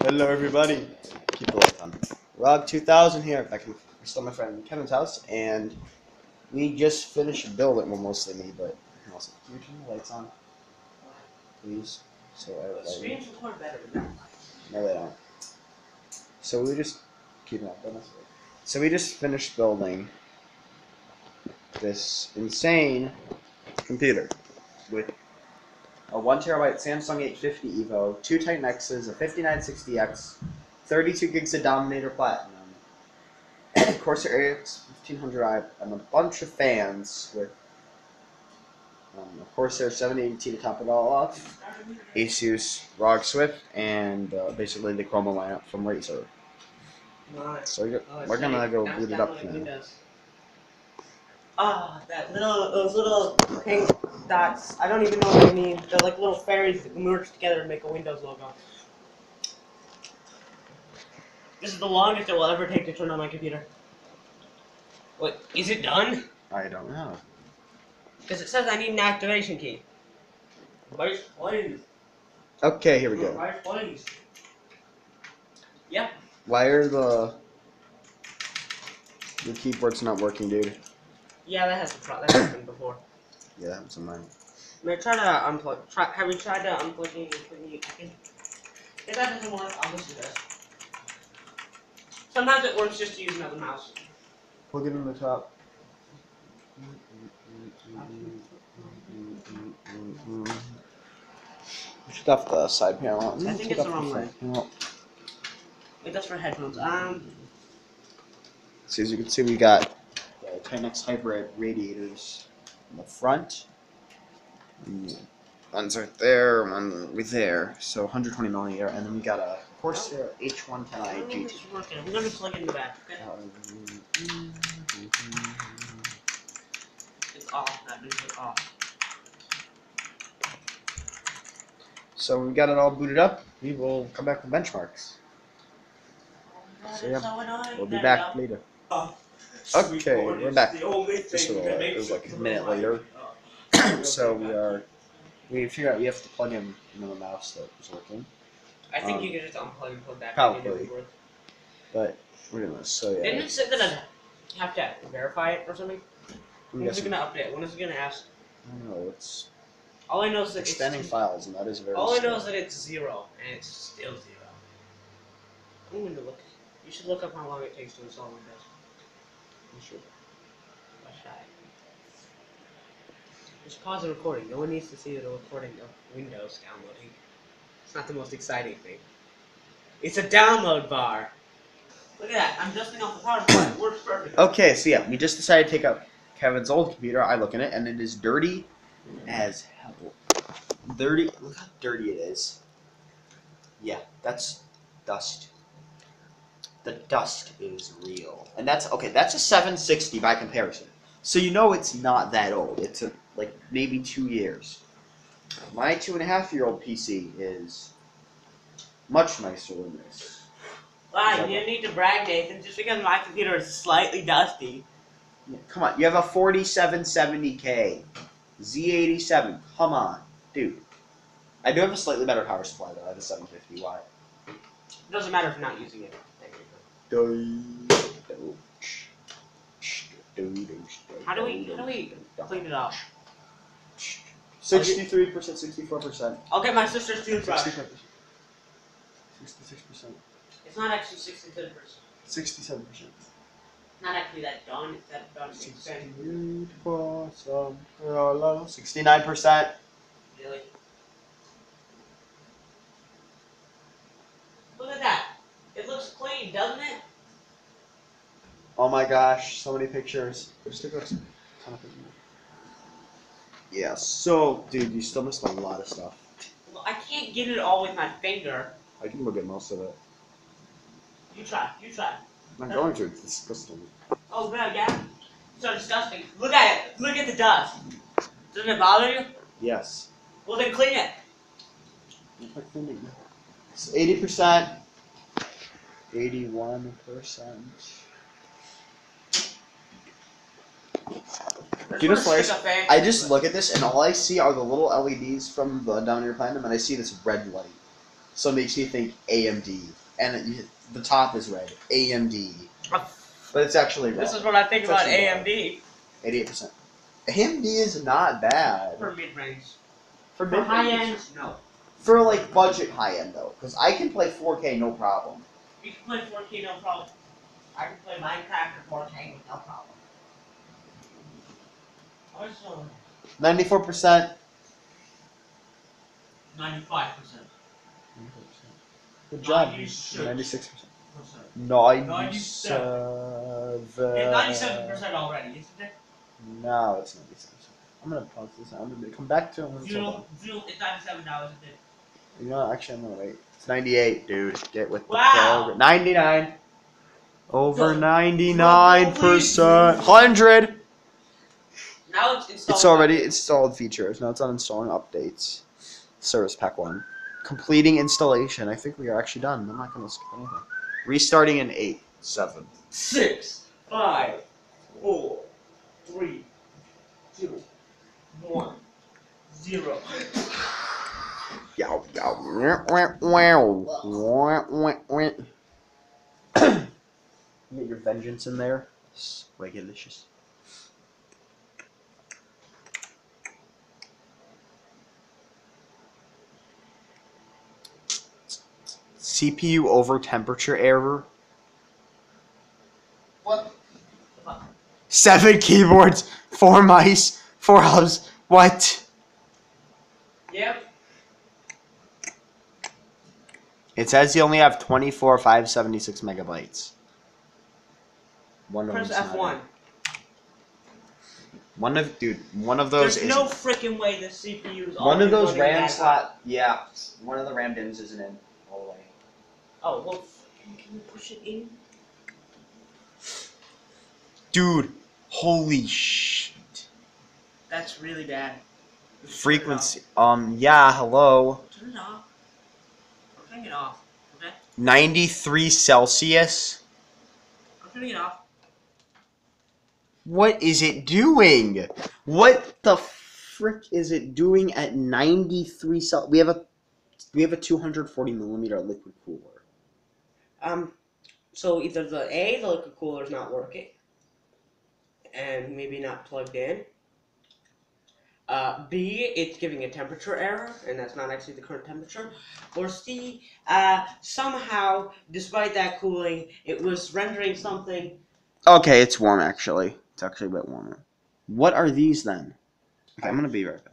Hello everybody. Keep the lights on. ROG 2000 here. Back in still my friend Kevin's house, and we just finished building. Well, mostly me, but also can you turn the lights on, please? So the screens record better with that. No, they don't. So we just keep it up. So we just finished building this insane computer with a 1TB Samsung 850 EVO, 2 Titan X's, a 5960X, 32 gigs of Dominator Platinum, and a Corsair AX1500i, and a bunch of fans with a Corsair 780 to top it all off, ASUS ROG Swift, and basically the Chroma lineup from Razer. Nice. So we're gonna go boot it up now. Ah, those little pink dots. I don't even know what they mean. They're like little fairies that merge together to make a Windows logo. This is the longest it will ever take to turn on my computer. Wait, is it done? I don't know. Because it says I need an activation key. Vice, please. Okay, here we go. Vice, please. Yep. Why are your keyboard's not working, dude? Yeah, that happened before. Yeah, that happens on mine. May I try to unplug? Have we tried to unplugging it? If that doesn't work, I'll just do this. Sometimes it works just to use another mouse. Plug it in the top. Stuff the side panel. I think it's the wrong way. Wait, that's for headphones. So as you can see, we got the Titan X Hybrid radiators in the front. One's right there, one right there. So 120 millimeter, and then we got a Corsair H110iGT. I'm gonna plug it in the back. Okay? It's off. That means it's off. So when we got it all booted up, we will come back with benchmarks. So yeah, we'll be back later. Okay, we're back. Just it was like a minute later. So we figured out we have to plug in another mouse that was working. I think you can just unplug and plug that. Probably. But we're gonna. So yeah. Didn't it say that I have to verify it or something? When is it gonna update? When is it gonna ask? I don't know. It's all I know is that extending files, and that is very. All I know is that it's 0, and it's still 0. I'm going to look. You should look up how long it takes to install Windows. You should. Why should I? Just pause the recording. No one needs to see the recording of Windows downloading. It's not the most exciting thing. It's a download bar. Look at that. I'm adjusting off the power supply. It works perfectly. Okay, so yeah, we just decided to take out Kevin's old computer. I look in it, and it is dirty as hell. Dirty. Look how dirty it is. Yeah, that's dust. The dust is real, and that's okay. That's a 760 by comparison. So you know it's not that old. It's like maybe 2 years. My 2.5-year-old PC is much nicer than this. Wow, you need to brag, Nathan, just because my computer is slightly dusty. Yeah, come on, you have a 4770K Z87. Come on, dude. I do have a slightly better power supply though. I have a 750 watt. It doesn't matter if you're not using it. How do we clean it off? 63%, 64%. I'll get my sister's toothbrush. 66%. It's not actually 67%. 67%. Not actually that done. It's that done. 69%. Really? Look at that. It looks clean, doesn't it? Oh my gosh, so many pictures. Yeah, so, dude, you still missed a lot of stuff. Well, I can't get it all with my finger. I can look at most of it. You try. I'm not going to, it's disgusting. Oh, yeah? So disgusting. Look at it. Look at the dust. Doesn't it bother you? Yes. Well, then clean it. It's 80%. 81%. Do you know Flares? I just look at this and all I see are the little LEDs from the Dominator Platinum, and I see this red light. so it makes me think AMD, and the top is red, AMD, but it's actually red. This is what I think about AMD. 88%. AMD is not bad. For mid-range. For high-end, no. For like budget high-end though, because I can play 4K no problem. You can play 4K no problem. I can play Minecraft at 4K with no problem. 94%. 95%. Good job. 96%. 97. It's 97% already, isn't it? No, it's 97%. I'm gonna pause this. I'm gonna come back to it when it's Zero, it's 97 now, isn't it? You know, actually, I'm gonna wait. It's 98, dude. Get with the Wow. program. 99. Over 99%. 100. Now it's installed. It's already installed features. Now it's on installing updates. Service Pack 1. Completing installation. I think we are actually done. I'm not gonna skip anything. Restarting in 8, 7, 6, 5, 4, 3, 2, 1, 0. Yow, yow. Get your vengeance in there. Swaggalicious. CPU over temperature error. What? 7 keyboards, 4 mice, 4 hubs. What? Yep. It says you only have 24,576 megabytes. One of Press them's F1. One of those. There's no freaking way the CPU is. One of those RAM slot. Yeah, one of the RAM DIMMs isn't in all the way. Oh well, can you push it in? Dude, holy shit. That's really bad. Frequency. Yeah. Hello. Turn it off. I'm turning it off. Okay. 93 Celsius. I'm turning it off. What is it doing? What the frick is it doing at 93 Celsius? We have a 240 millimeter liquid cooler. So either the liquid cooler is not working, and maybe not plugged in. B, it's giving a temperature error, and that's not actually the current temperature. Or C, somehow, despite that cooling, it was rendering something. Okay, it's warm actually. It's actually a bit warmer. What are these then? Okay, I'm gonna be right back.